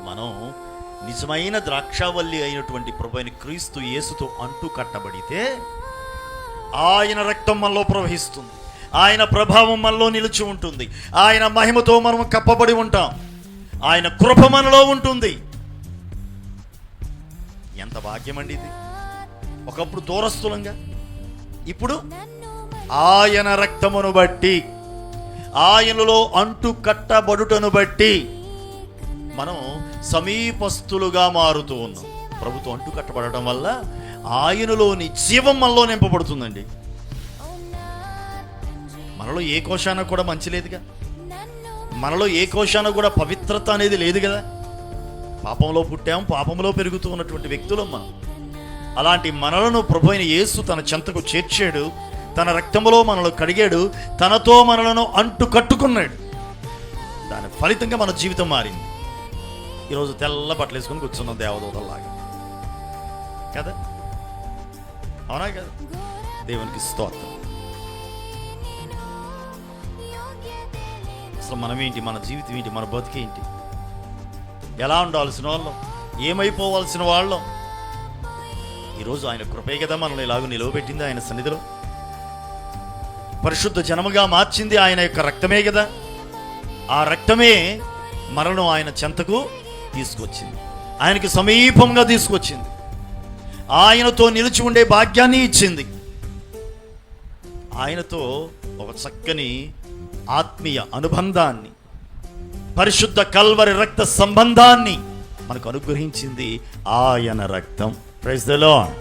మనం నిజమైన ద్రాక్షావల్లి అయినటువంటి ప్రభువైన క్రీస్తు యేసుతో అంటు కట్టబడితే ఆయన రక్తం మనలో ప్రవహిస్తుంది, ఆయన ప్రభావం మనలో నిలిచి ఉంటుంది, ఆయన మహిమతో మనం కప్పబడి ఉంటాం, ఆయన కృప మనలో ఉంటుంది. ఎంత భాగ్యం అండి ఇది! ఒకప్పుడు దూరస్తులంగా, ఇప్పుడు ఆయన రక్తమును బట్టి, ఆయనలో అంటు కట్టబడుటను బట్టి మనం సమీపస్తులుగా మారుతూ ఉన్నాం. ప్రభుతో అంటు కట్టబడటం వల్ల ఆయనలోని జీవం మనలో నింపబడుతుందండి. మనలో ఏ కోశాన కూడా మంచి లేదుగా, మనలో ఏ కోశాన కూడా పవిత్రత అనేది లేదు కదా. పాపంలో పుట్టాం, పాపంలో పెరుగుతూ ఉన్నటువంటి వ్యక్తులం మనం. అలాంటి మనలను ప్రభు అయిన యేసు తన చెంతకు చేర్చాడు, తన రక్తములో మనలో కడిగాడు, తనతో మనలను అంటు కట్టుకున్నాడు. దాని ఫలితంగా మన జీవితం మారింది. ఈరోజు తెల్ల బట్టలు వేసుకొని కూర్చున్నాం దేవదూతల్లాగా కదా, అవునా కదా? దేవునికి స్తోత్రం. అసలు మనమేంటి, మన జీవితం ఏంటి, మన బతికేంటి, ఎలా ఉండాల్సిన వాళ్ళం, ఏమైపోవాల్సిన వాళ్ళం? ఈరోజు ఆయన కృపే కదా మనల్ని ఇలాగ నిలవబెట్టింది. ఆయన సన్నిధిలో పరిశుద్ధ జనముగా మార్చింది ఆయన యొక్క రక్తమే కదా. ఆ రక్తమే మనను ఆయన చెంతకు తీసుకొచ్చింది, ఆయనకి సమీపంగా తీసుకొచ్చింది, ఆయనతో నిలిచి ఉండే భాగ్యాన్ని ఇచ్చింది. ఆయనతో ఒక చక్కని ఆత్మీయ అనుబంధాన్ని, పరిశుద్ధ కల్వరి రక్త సంబంధాన్ని మనకు అనుగ్రహించింది ఆయన రక్తం. Praise the lord.